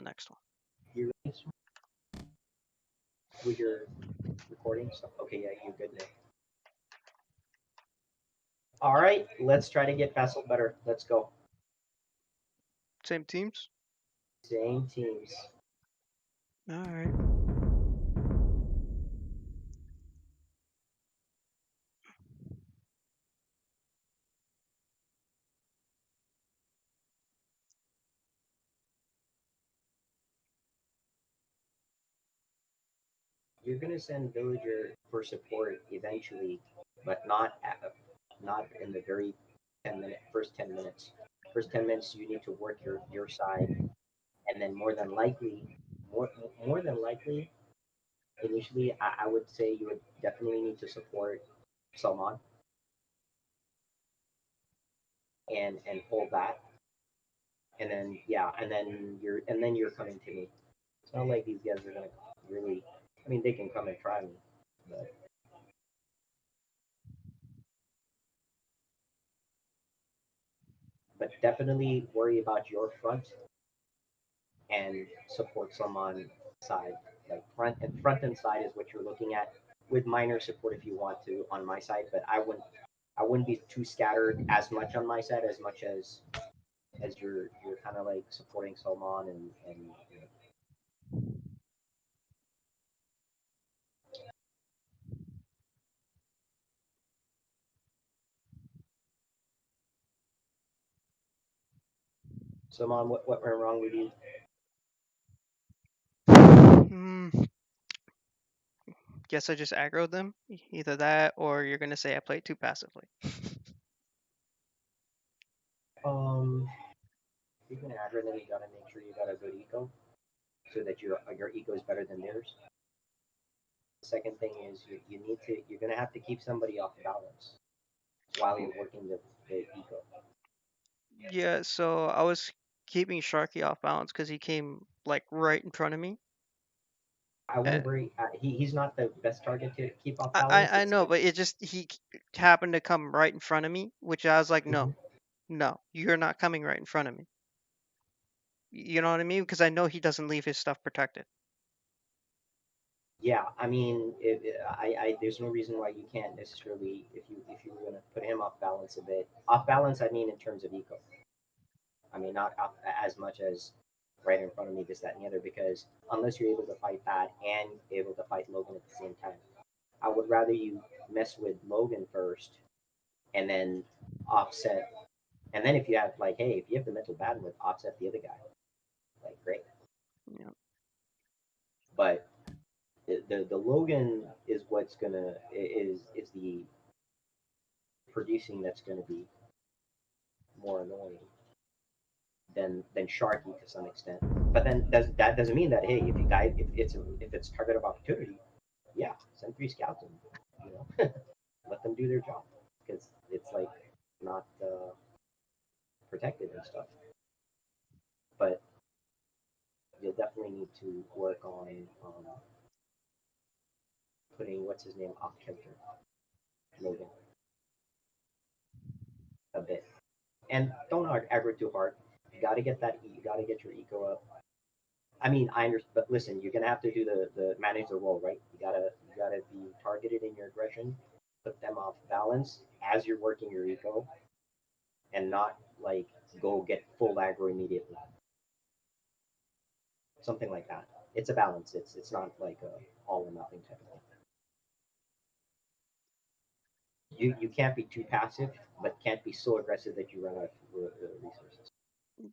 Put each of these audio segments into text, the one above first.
next one. You ready? With your recording stuff? Okay, yeah, you're good now. All right, let's try to get Fassel better. Let's go. Same teams? Same teams. Alright. You're gonna send Villager for support eventually, but not in the very first 10 minutes. First 10 minutes, you need to work your side, and then more more than likely, initially, I would say you would definitely need to support Salman and hold that, and then yeah, and then you're coming to me. It's not like these guys are gonna really. I mean, they can come and try me, but definitely worry about your front and support someone side. Like front and side is what you're looking at, with minor support if you want to on my side. But I wouldn't be too scattered as much on my side as much as you're kind of like supporting Salman and you know. Salman, what went wrong with you? Hmm. Guess I just aggroed them. Either that, or you're gonna say I played too passively. If you're gonna aggro, then you gotta make sure you got a good eco, so that your eco is better than theirs. The second thing is you're gonna have to keep somebody off balance while you're working the eco. Yeah, so I was keeping Sharky off balance because he came like right in front of me. I Uh, wouldn't worry. He's not the best target to keep off I, balance. I I It's know, but it just happened to come right in front of me, which I was like, Mhm. no, no, you're not coming right in front of me. You know what I mean? Because I know he doesn't leave his stuff protected. Yeah. I mean, there's no reason why you can't necessarily if you were gonna put him off balance a bit. Off balance, I mean in terms of eco. I mean not off as much as right in front of me, this, that, and the other. Because unless you're able to fight that and able to fight Logan at the same time, I would rather you mess with Logan first and then offset. And then if you have like, hey, if you have the mental bandwidth, offset the other guy. Like great. Yeah. But the Logan is what's gonna is the producing that's gonna be more annoying than Sharky to some extent. But then that doesn't mean that, hey, if it's target of opportunity, yeah, send 3 scouts and you know let them do their job, because it's like not protected and stuff. But you'll definitely need to work on putting what's his name off kilter, Logan, a bit. And don't aggro too hard. You got to get that. You got to get your eco up. I mean, I understand, but listen, you're gonna have to do the manage the role, right? You gotta be targeted in your aggression, put them off balance as you're working your eco, and not like go get full aggro immediately. Something like that. It's a balance. It's not like a all or nothing type of thing. You can't be too passive, but can't be so aggressive that you run out of resources.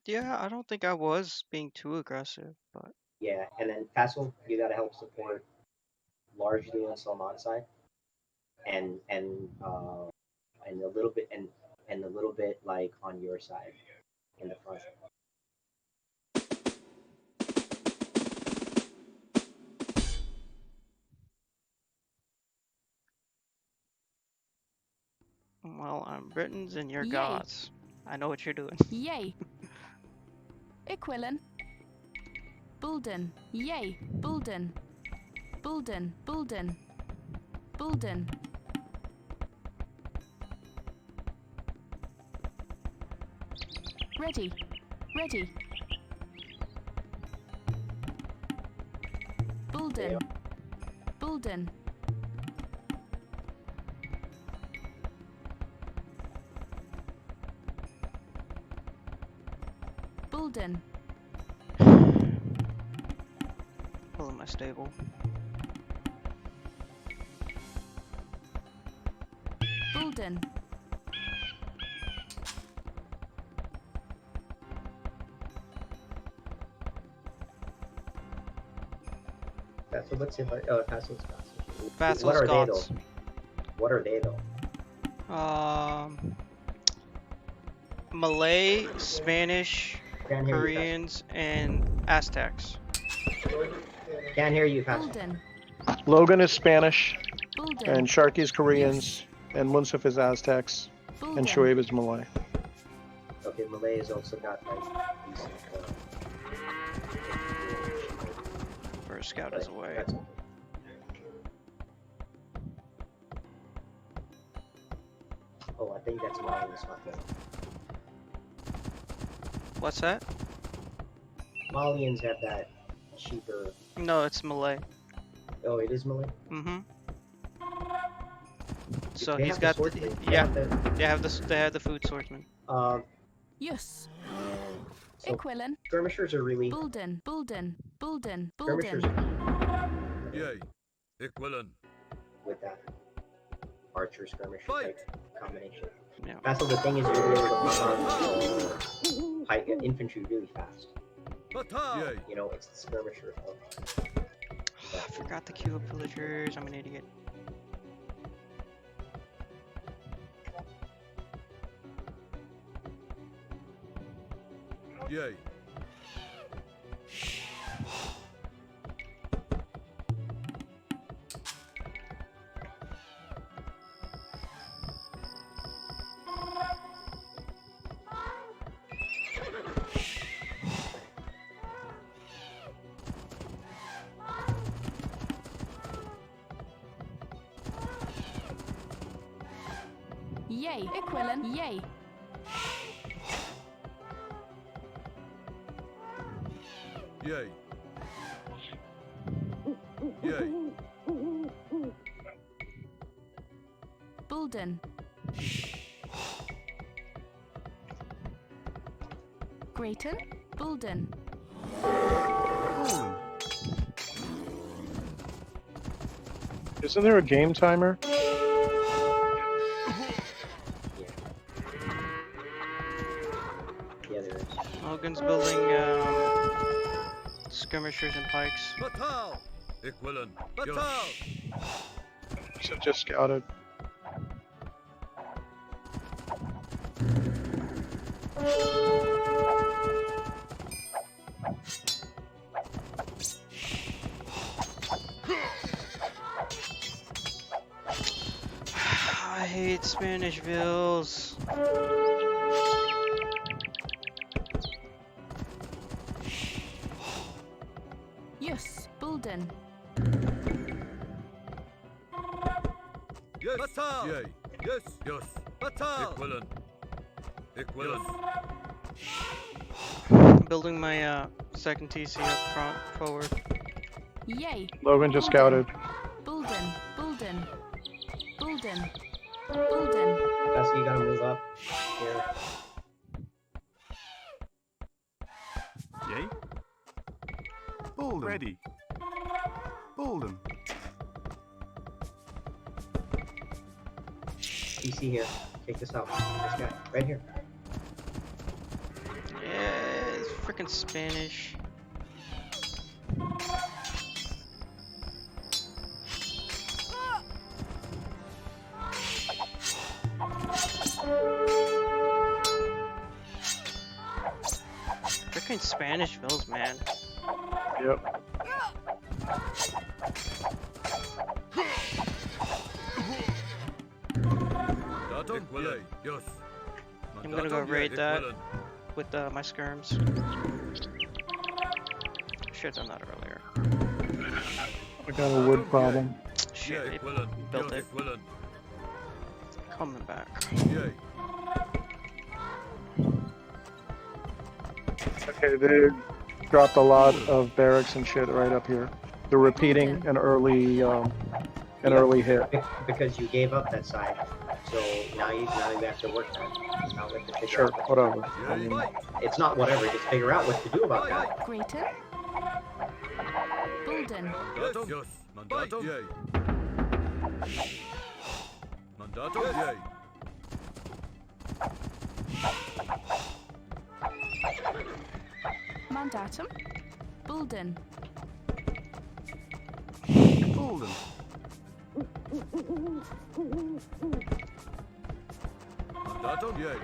Yeah, I don't think I was being too aggressive, but Yeah, and then Fassel, you gotta help support largely on Salman side, and and a little bit and a little bit like on your side in the front. well, I'm Britons and you're Yay. gods. I know what you're doing. Yay. Equilin. Bulden. Yay. Bulden. Bulden. Bulden. Bulden. Ready. Ready. Bulden. Bulden. Bulden. Pulling my stable. Bulden. So let's see if Vassal's Castle. Vassal What are they Scots. though? What are they though? Malay, Spanish, Can't hear you, Koreans, and Aztecs. Vassal. Can't hear you, Vassal. Bulden. Logan is Spanish, Bulden. and Sharky is Koreans, and Munsif is Aztecs, and Bulden. Shoaib is Malay. Okay, Malay has also got like decent. First scout is away. That's okay. Oh, I think that's mine. It's not good. What's that? Malians have that cheaper. No, it's Malay. Oh, it is Malay. Mm-hmm. So They he's have got the the, swordsman. yeah. They have They have the food swordsman. Yes. So Equilin. skirmishers are really Bulden. Bulden. Bulden. skirmishers Bulden. Yay. Equilin. with that archer skirmisher Fight. type combination. Yeah. That's the thing is you're able to put on infantry really fast. Batal. Yay. You know, it's the skirmisher. I forgot to queue up villagers. I'm an idiot. Yay. Yay. Equilin. Yay. Yay. Yay. Bulden. Grayton. Bulden. Isn't there a game timer? Yeah, there is. Logan's building skirmishers and pikes. Batal. Equilin. Batal. So just scouted. I hate Spanish vills. Yes. Bulden. Yes. Batal. Yay. Yes. Yes. Batal. Equilin. Equilin. I'm building my second TC up front forward. Yay. Logan just scouted. Bulden. Bulden. Bulden. Bulden. That's you gotta move up here. Yay. Bolden. Ready. Bolden. PC here. Take this out. This guy. Right here. Yeah, it's freaking Spanish. Freaking Spanish vills, man. Yep. Datum. Yay. Yes. I'm gonna go raid that with my skirms. Should've done that earlier. I got a wood problem. Shit, Yay. they built it. Equilin. Coming back. Yay. Okay, they dropped a lot of barracks and shit right up here. after repeating an early hit. Because you gave up that side, so now you have to work that. Now we have to figure Sure, out whatever. I Yay. mean, it's not whatever. Just figure out what to do about that. Grayton. Bulden. Mandatum. Yes. Mandatum. Yay. Mandatum. Yay. Mandatum. Bulden. Bulden. Mandatum. Yay.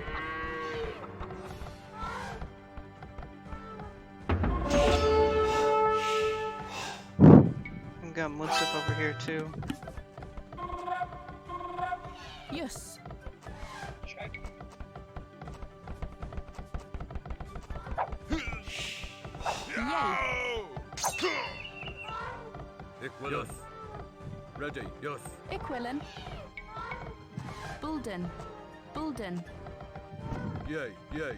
We got Munsif over here too. Yes. Yay. Equilus. Ready. Yes. Equilin. Bulden. Bulden. Yay. Yay.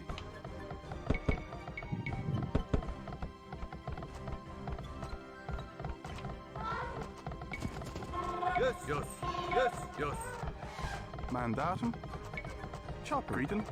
Yes. Yes. Yes. Yes. Mandatum. Chopper. Grayton.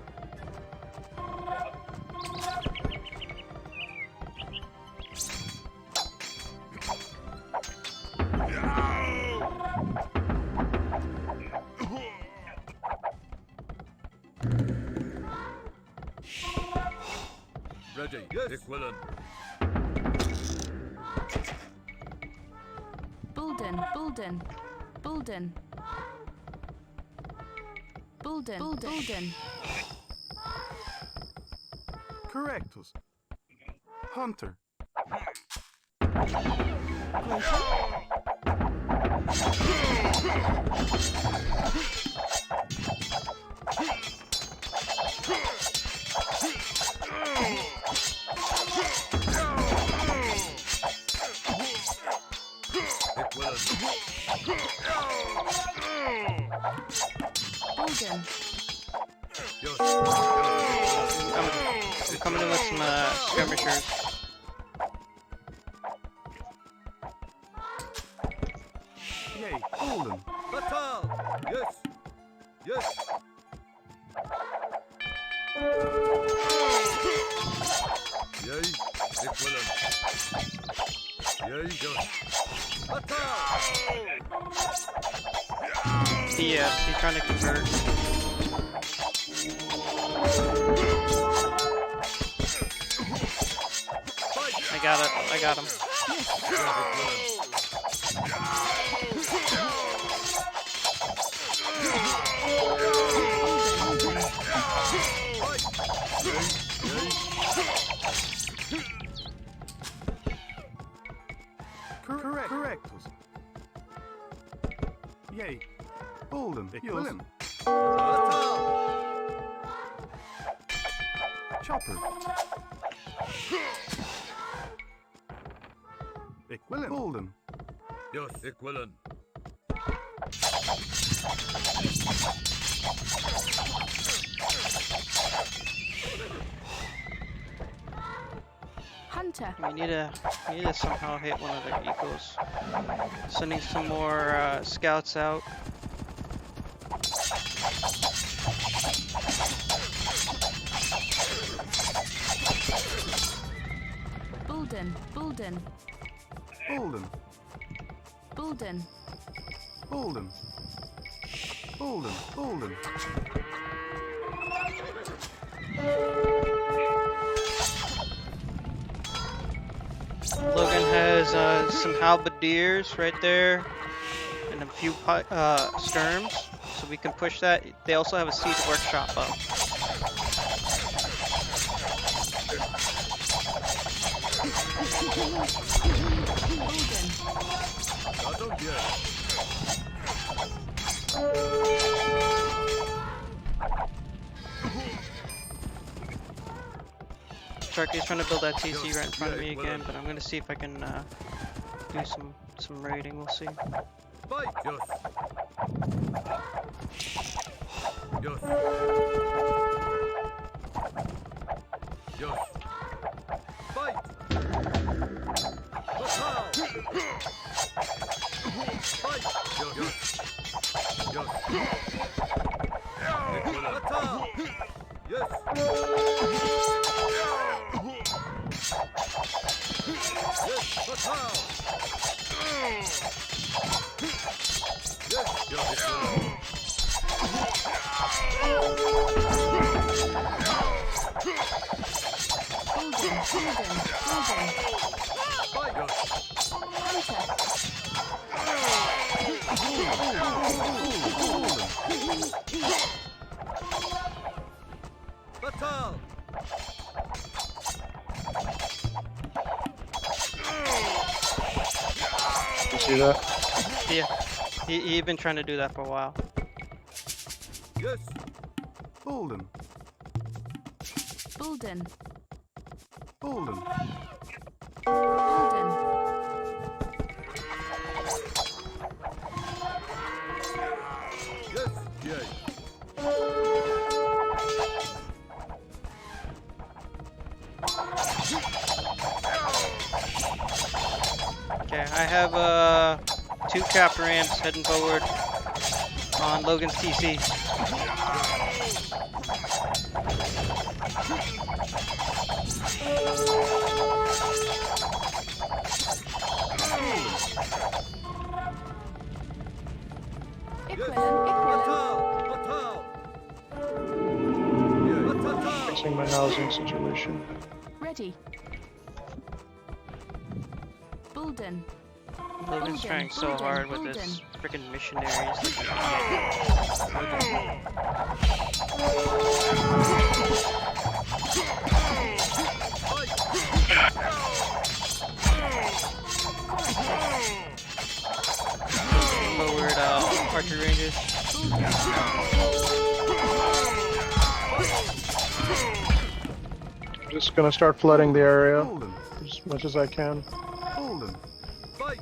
Ready. Yes. Equilin. Bulden. Bulden. Bulden. Bulden. Bulden. Correctus. Hunter. Bulden. Yes. I'm coming in with some skirmishers. Yay. Bulden. Fatal. Yes. Yes. Yay. Equilin. Yay. Yes. Fatal. Yes, he's trying to convert. I got it. I got him. Correctus. Yay. Bulden. Equilin. Chopper. Equilin. Bulden. Yes. Equilin. Hunter. We need to somehow hit one of their eagles. Sending some more scouts out. Bulden. Bulden. Bulden. Bulden. Bulden. Bulden. Bulden. Logan has some halberdiers right there, and a few skirms, so we can push that. They also have a siege workshop up. Bulden. Mandatum. Yes. Sharky's trying to build that TC right in front of me again, but I'm gonna see if I can do some raiding. We'll see. Fight. Yes. Yes. Yes. Fight. Fatal. Fight! Yes. Yes. Attack! Yes. Yes, attack! Yes, yes. Bulden, Bulden, Bulden. Fight! Yes. Hunter. Fatal! You see that? Yeah. He been trying to do that for a while. Yes. Bolden. Bulden, Bolden. Bulden. Yes. Yay. Okay, I have 2 cap ramps heading forward on Logan's TC. Equilin, Fatal! Fatal! Yeah. Fatal! Fixing my housing situation. ready. Bulden, Logan's Bolden, trying so Bolden, hard with Bolden. his freaking missionaries. Forward archery ranges. Just gonna start flooding the area Bolden. as much as I can. Bolden. Fight!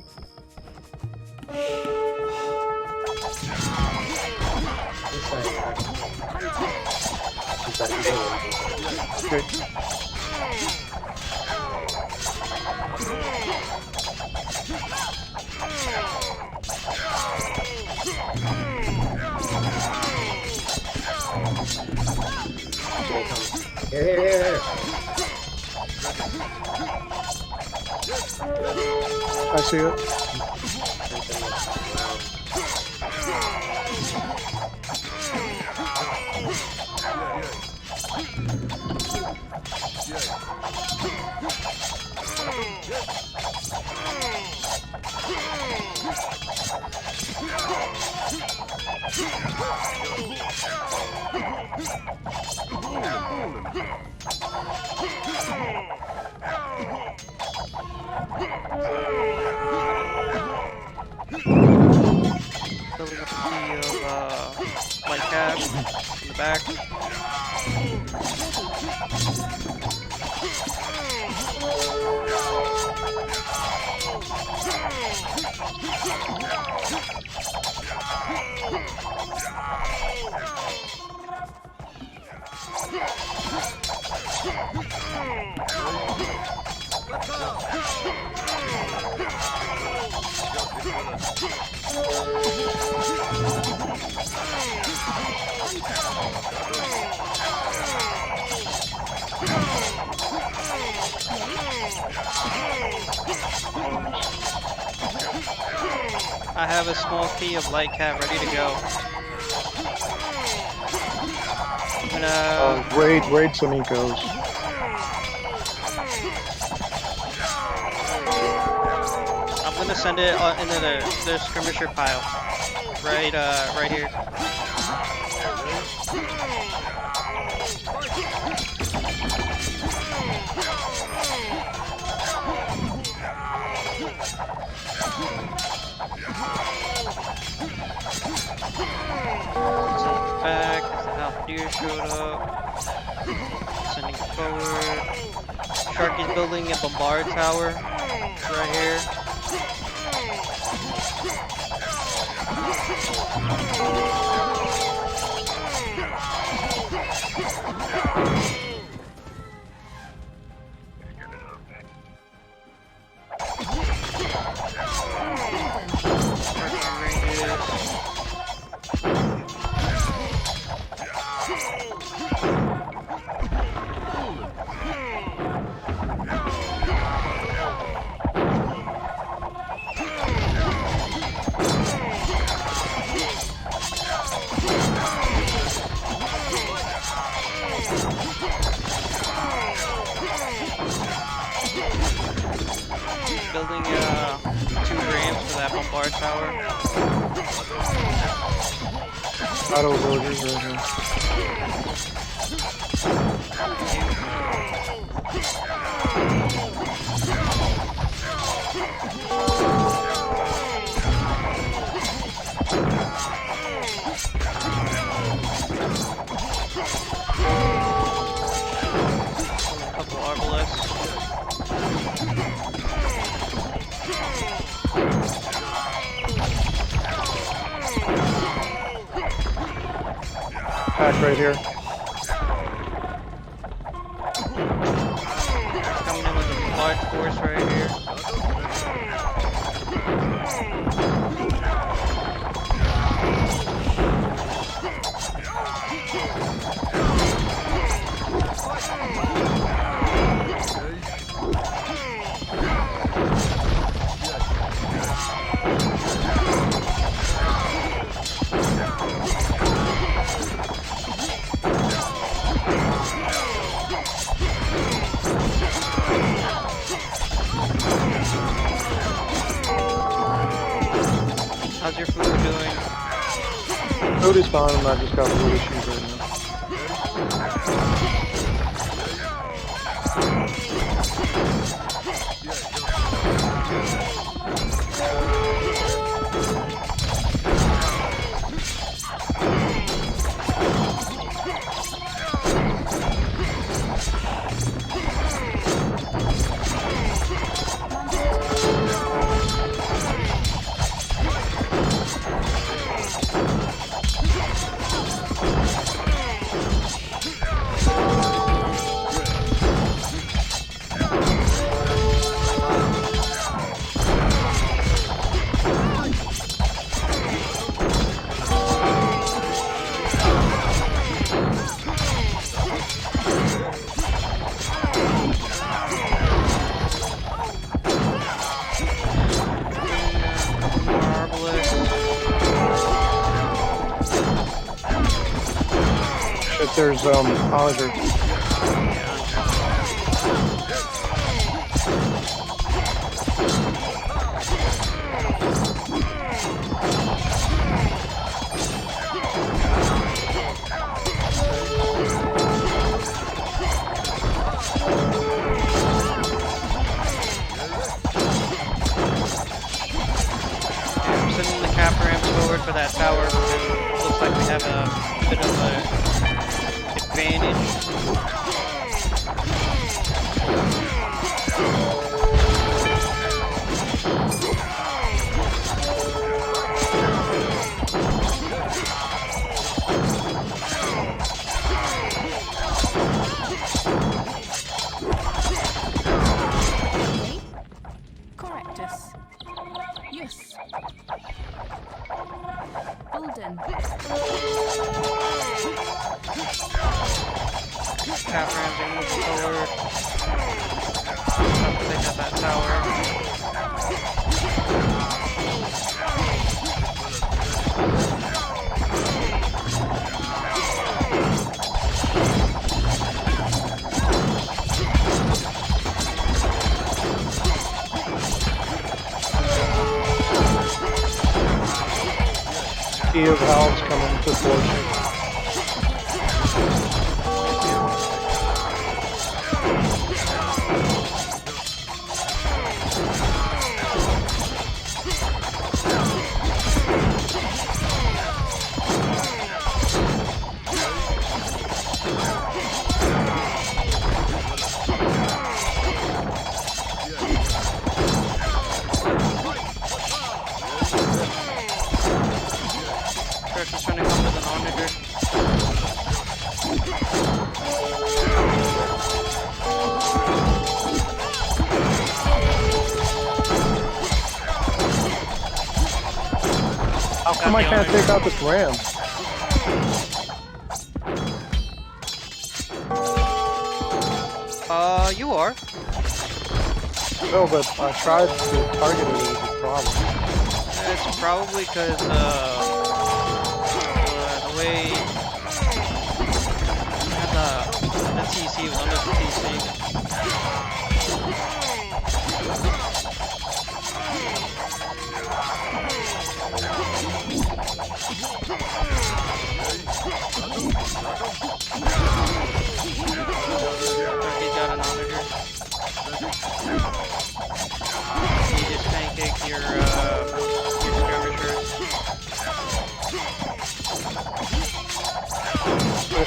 This side. He's got to go. Okay. Here. I see it. Building up a key of light cab in the back. I have a small key of light cab ready to go. I'm gonna Raid some ecos. I'm gonna send it into the skirmisher pile. Right here. Back, as the halberdier showed up. Sending it forward. Sharky's building a bombard tower. Right here. building 2 ramps for that bombard tower. Auto loaders right here. A couple arbalests. Pack right here. Coming in with a large force right here. How's your food doing? Food is fine, I just got food issues right now. If there's Ozer. I'm sending the cap ramps forward for that tower. It looks like we have a bit of a advantage. Correctus. Yes. Bulden. Cap rams are moving forward. Have to take out that tower. Key of valves coming to fortune. Church is trying to come with an onager. How come I can't take out this ram? You are. No, but I tried to target it, it was a problem. It's probably because the way the TC was under the TC.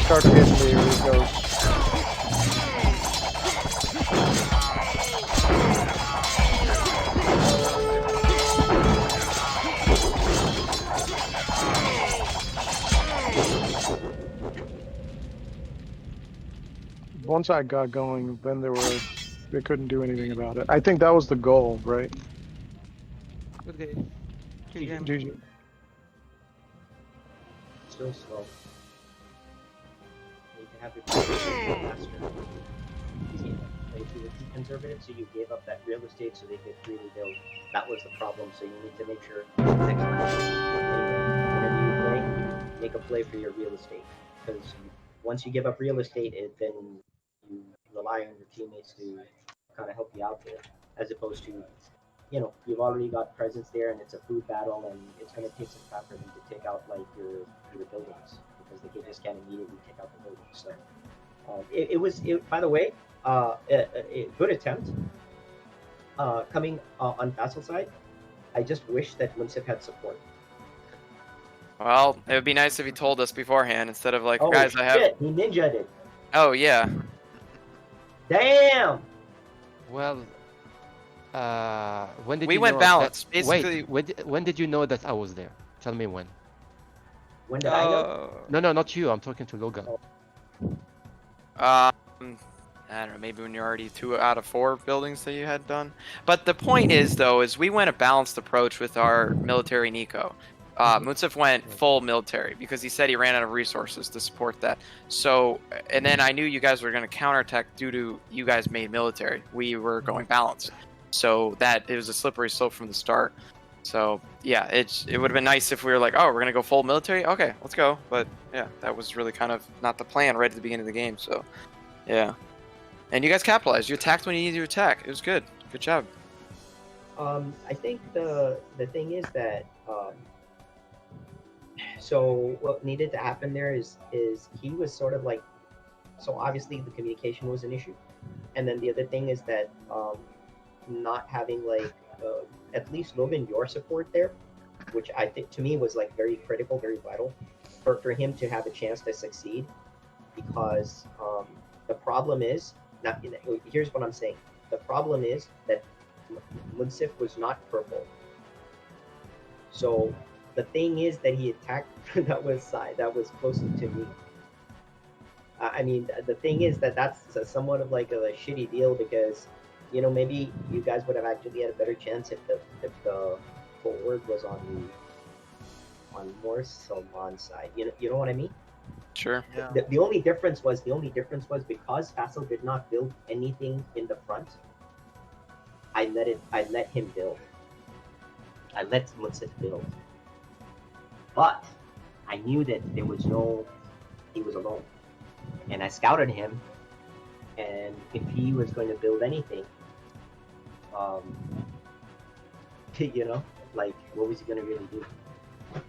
start hitting me, it goes. Once I got going, then they couldn't do anything about it. I think that was the goal, right? Good game. Good game. GG. Still slow. Need to have your faster. See, if you were too conservative, so you gave up that real estate so they could really build. That was the problem. So you need to make sure next time, whenever you play, make a play for your real estate. Because once you give up real estate, then you rely on your teammates to kind of help you out there, as opposed to, you know, you've already got presence there and it's a food battle and it's going to take some time for them to take out like your buildings because they just can't immediately take out the buildings. So it was by the way, a good attempt coming on Vassal side. I just wish that Munsif had support. Well, it would be nice if he told us beforehand instead of like, Oh guys, shit, I have. he ninja'd it. Oh yeah. Damn. Well, when did We you went know balanced. That, Basically, wait, when did you know that I was there? Tell me when. When did I know? No, not you. I'm talking to Logan. I don't know, maybe when you're already 2 out of 4 buildings that you had done. But the point is, though, is we went a balanced approach with our military Nico. Munsif went full military because he said he ran out of resources to support that. So, and then I knew you guys were going to counterattack due to you guys made military. We were going balanced. So that it was a slippery slope from the start. So yeah, it would have been nice if we were like, oh, we're gonna go full military. Okay, let's go. But yeah, that was really kind of not the plan right at the beginning of the game. So yeah, and you guys capitalized. You attacked when you needed to attack. It was good. Good job. I think the thing is that so what needed to happen there is he was sort of like, so obviously the communication was an issue, and then the other thing is that not having like at least Logan your support there, which I think to me was like very critical, very vital for him to have a chance to succeed, because the problem is not. Here's what I'm saying. The problem is that Munsif was not purple. So the thing is that he attacked that was closer to me. I mean, the thing is that that's somewhat of like a shitty deal because, you know, maybe you guys would have actually had a better chance if the forward was on more Salman's side. You know what I mean? Sure. Yeah. The only difference was because Faisal did not build anything in the front. I let him build. I let Munsif build. But I knew that he was alone. And I scouted him, and if he was going to build anything, you know, like what was he going to really do?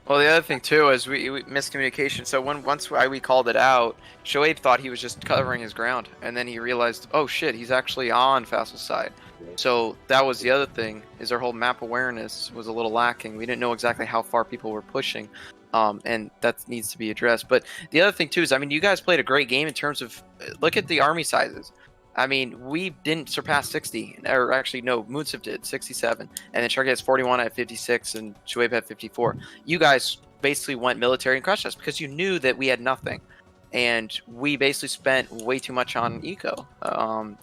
Well, the other thing too is we miscommunication. So once we called it out, Shoaib thought he was just covering his ground, and then he realized, oh shit, he's actually on Faisal's side. So that was the other thing, is our whole map awareness was a little lacking. We didn't know exactly how far people were pushing, and that needs to be addressed. But the other thing too is, I mean, you guys played a great game in terms of, look at the army sizes. I mean, we didn't surpass 60, or actually no, Munsif did 67, and then Sharky has 41 at 56, and Shoaib had 54. You guys basically went military and crushed us because you knew that we had nothing, and we basically spent way too much on eco,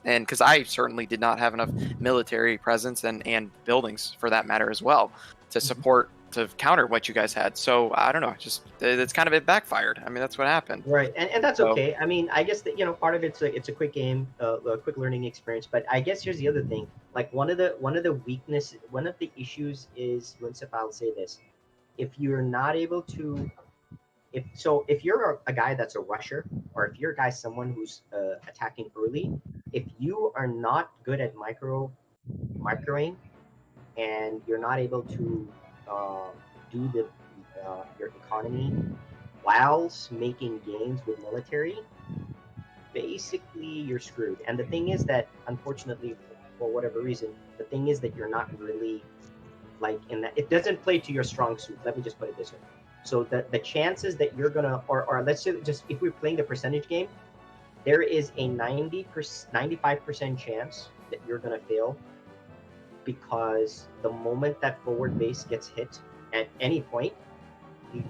and because I certainly did not have enough military presence and buildings for that matter as well to support, to counter what you guys had. So I don't know, just it's kind of, it backfired. I mean, that's what happened. Right, and that's okay. I mean, I guess that, you know, part of it's a quick game, a quick learning experience. But I guess here's the other thing. Like one of the issues is, Munsif, I'll say this: if you're not able to, if you're a guy that's a rusher, or if you're a guy someone who's attacking early, if you are not good at microing, and you're not able to do your economy whilst making gains with military, basically you're screwed. And the thing is that, unfortunately, for whatever reason, the thing is that you're not really like in that. It doesn't play to your strong suit. Let me just put it this way: So the chances that you're gonna, or let's say just if we're playing the percentage game, there is a 95% chance that you're gonna fail, because the moment that forward base gets hit at any point,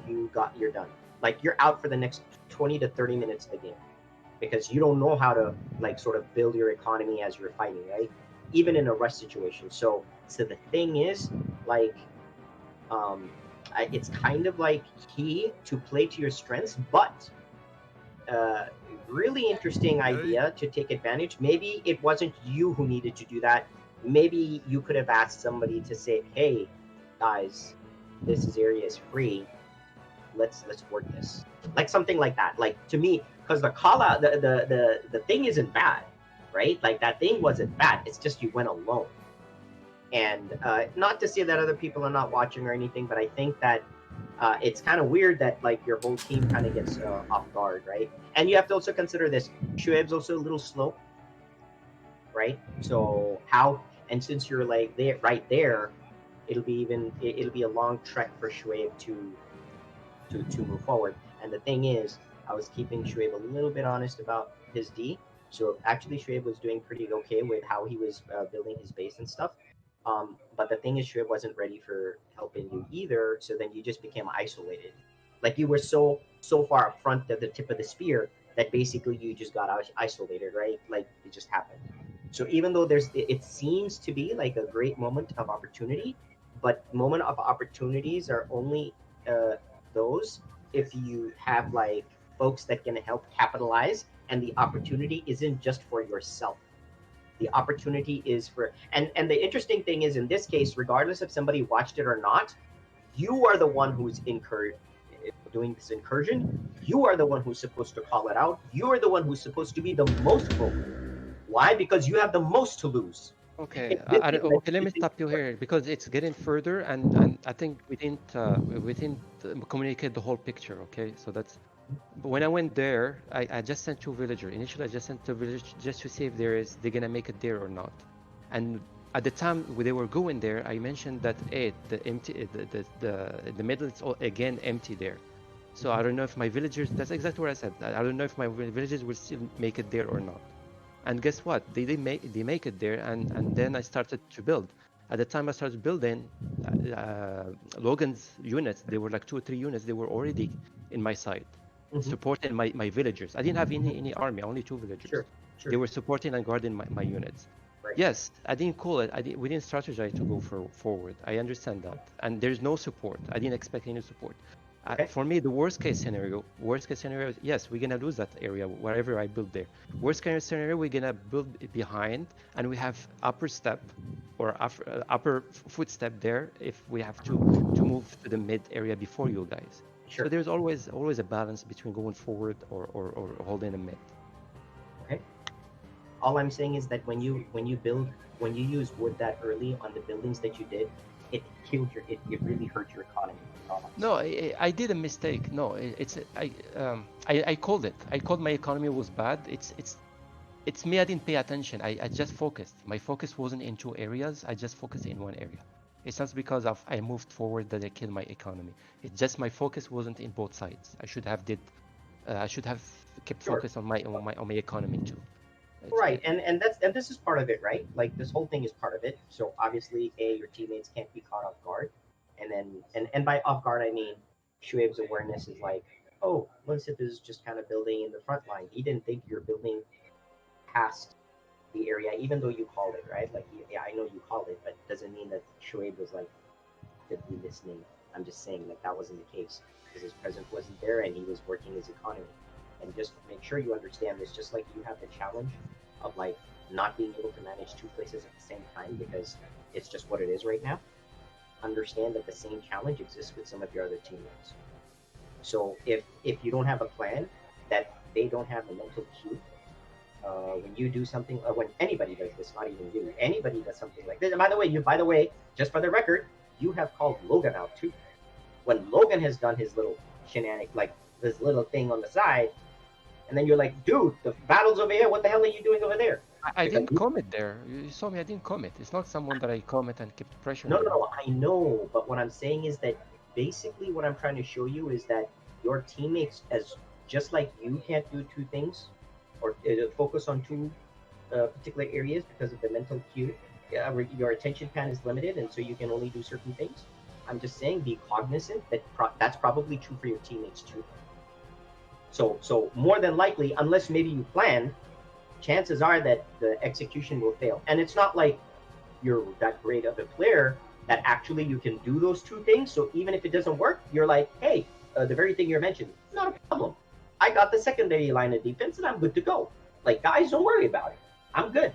you're done. Like you're out for the next 20 to 30 minutes of the game, because you don't know how to like sort of build your economy as you're fighting, right? Even in a rush situation. So the thing is, like, it's kind of like key to play to your strengths, but really interesting idea to take advantage. Maybe it wasn't you who needed to do that. Maybe you could have asked somebody to say, "Hey, guys, this area is free. Let's work this." Like something like that. Like to me, because the call out, the thing isn't bad, right? Like that thing wasn't bad. It's just you went alone. And not to say that other people are not watching or anything, but I think that it's kind of weird that like your whole team kind of gets off guard, right? And you have to also consider this. Shoaib's also a little slow, right? So how? And since you're like there, right there, it'll be a long trek for Shoaib to move forward. And the thing is, I was keeping Shoaib a little bit honest about his D. So actually, Shoaib was doing pretty okay with how he was building his base and stuff. But the thing is, Shoaib wasn't ready for helping you either. So then you just became isolated. Like you were so far up front at the tip of the spear that basically you just got isolated, right? Like it just happened. So even though it seems to be like a great moment of opportunity, but moment of opportunities are only those if you have like folks that can help capitalize, and the opportunity isn't just for yourself. The opportunity is for, and the interesting thing is, in this case, regardless if somebody watched it or not, you are the one who's doing this incursion. You are the one who's supposed to call it out. You are the one who's supposed to be the most vocal. Why? Because you have the most to lose. Okay, okay. Let me stop you here because it's getting further, and I think we didn't communicate the whole picture. Okay, so that's when I went there. I just sent two villagers. Initially, I just sent two villagers just to see if they're gonna make it there or not. And at the time when they were going there, I mentioned that the middle is again empty there. So I don't know if my villagers. That's exactly what I said. I don't know if my villagers will still make it there or not. And guess what? They make it there, and then I started to build. At the time I started building, Logan's units, they were like 2 or 3 units. They were already in my side, supporting my villagers. I didn't have any army, only 2 villagers. Sure. They were supporting and guarding my units. Right. Yes, I didn't call it. We didn't strategize to go forward. I understand that, and there's no support. I didn't expect any support. Okay. For me, the worst case scenario, yes, we're gonna lose that area wherever I build there. Worst case scenario, we're gonna build behind, and we have upper step or upper footstep there if we have to move to the mid area before you guys. Sure. So there's always a balance between going forward or holding a mid. Okay. All I'm saying is that when you use wood that early on the buildings that you did, it killed it really hurt your economy. No, I did a mistake. No, I called it. I called my economy was bad. It's me. I didn't pay attention. I just focused. My focus wasn't in 2 areas. I just focused in 1 area. It's not because I moved forward that I killed my economy. It's just my focus wasn't in both sides. I should have kept focus on my economy too. Right, and this is part of it, right? Like this whole thing is part of it. So obviously, your teammates can't be caught off guard, and by off guard I mean Shoaib's awareness is like, oh, Linsip is just kind of building in the front line. He didn't think you're building past the area, even though you called it, right? Like, yeah, I know you called it, but doesn't mean that Shoaib was like actively listening. I'm just saying that wasn't the case because his presence wasn't there and he was working his economy. And just make sure you understand this, just like you have the challenge of like not being able to manage 2 places at the same time because it's just what it is right now. Understand that the same challenge exists with some of your other teammates. So if you don't have a plan, that they don't have a mental cue, when you do something, when anybody does this, not even you, anybody does something like this. And by the way, just for the record, you have called Logan out too. When Logan has done his little shenanigan, like this little thing on the side, and then you're like, dude, the battle's over here. What the hell are you doing over there? I didn't comment there. You saw me. I didn't comment. It's not someone that I comment and kept pressure. No, I know. But what I'm saying is that basically what I'm trying to show you is that your teammates, as just like you can't do two things or focus on two particular areas because of the mental cue, your attention span is limited, and so you can only do certain things. I'm just saying, be cognizant that that's probably true for your teammates too. So more than likely, unless maybe you plan, chances are that the execution will fail. And it's not like you're that great of a player that actually you can do those two things. So even if it doesn't work, you're like, hey, the very thing you mentioned, not a problem. I got the secondary line of defense and I'm good to go. Like, guys, don't worry about it. I'm good.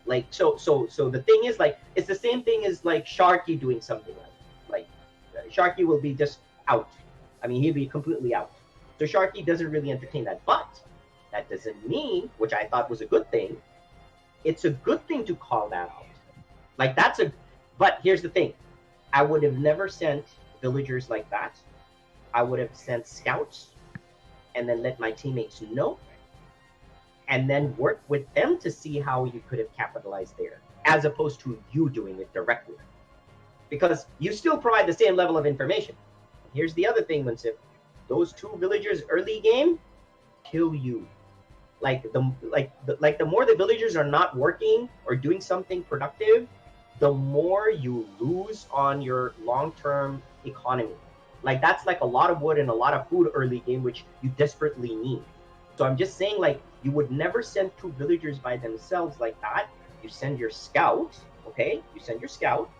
Like, so the thing is, like, it's the same thing as like Sharky doing something like Sharky will be just out. I mean, he'll be completely out. So Sharky doesn't really entertain that. But that doesn't mean, which I thought was a good thing, it's a good thing to call that out. Like, but here's the thing. I would have never sent villagers like that. I would have sent scouts and then let my teammates know and then work with them to see how you could have capitalized there, as opposed to you doing it directly. Because you still provide the same level of information. Here's the other thing, Winsip. Those two villagers early game kill you. The more the villagers are not working or doing something productive, the more you lose on your long-term economy. Like, that's like a lot of wood and a lot of food early game, which you desperately need. So I'm just saying, like, you would never send two villagers by themselves like that. You send your scout, okay? You send your scout.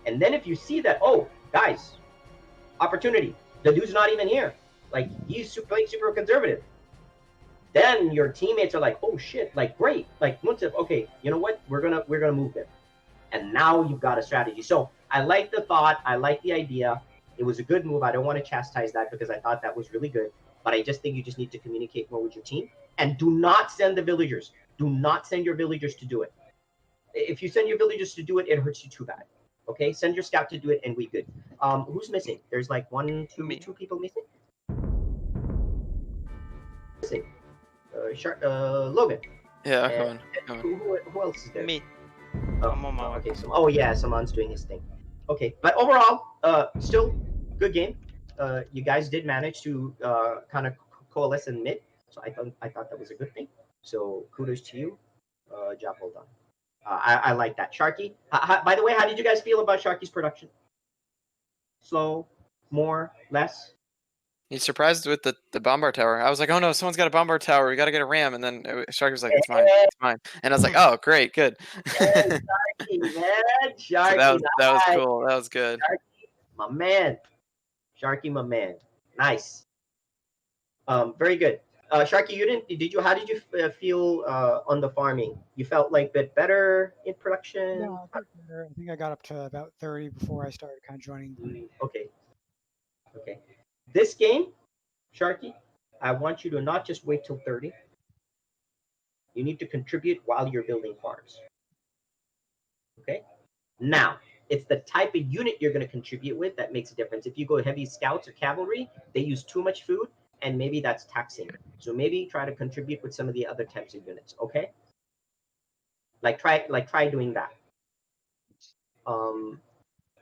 And then if you see that, oh, guys, opportunity. The dude's not even here. Like, he's playing super conservative. Then your teammates are like, oh shit, like, great. Like, okay, you know what? We're gonna move them. And now you've got a strategy. So I like the thought. I like the idea. It was a good move. I don't want to chastise that because I thought that was really good. But I just think you just need to communicate more with your team. And do not send the villagers. Do not send your villagers to do it. If you send your villagers to do it, it hurts you too bad. Okay? Send your scout to do it and we good. Who's missing? There's like two people missing. Missing. Logan. Yeah, come on. Who else is there? Me. Oh, I'm on my way. okay. So, yeah, Saman's doing his thing. Okay, but overall, still good game. You guys did manage to kind of coalesce in mid, so I thought that was a good thing. So kudos to you, job well done. I like that. Sharky. By the way, how did you guys feel about Sharky's production? Slow, more, less? He's surprised with the bombard tower. I was like, oh no, someone's got a bombard tower. We got to get a ram. And then Sharky was like, it's mine. It's mine. And I was like, oh, great, good. Sharky, man. Sharky, So that was cool. That was good. Sharky, my man. Sharky, my man. Nice. Very good. Sharky, how did you feel on the farming? You felt like a bit better in production? No, I felt better. I think I got up to about 30 before I started kind of joining. Okay. This game, Sharky, I want you to not just wait till 30. You need to contribute while you're building farms. Okay? Now, it's the type of unit you're going to contribute with that makes a difference. If you go heavy scouts or cavalry, they use too much food, and maybe that's taxing. So maybe try to contribute with some of the other types of units, okay? Try doing that.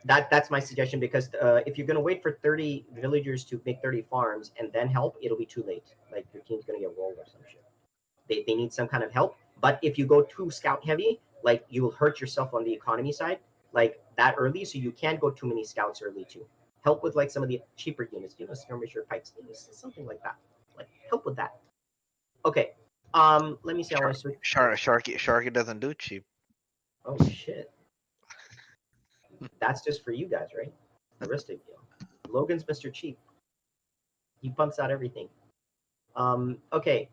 That's my suggestion, because if you're going to wait for 30 villagers to make 30 farms and then help, it'll be too late. Like, your team's going to get rolled or some shit. They need some kind of help. But if you go too scout heavy, like, you will hurt yourself on the economy side, like that early. So you can't go too many scouts early too. Help with like some of the cheaper units, skirmisher pikes, something like that. Like, help with that. Okay. Let me see. Sharky doesn't do cheap. Oh shit. That's just for you guys, right? The rest of you. Logan's Mr. Cheap. He pumps out everything. Okay.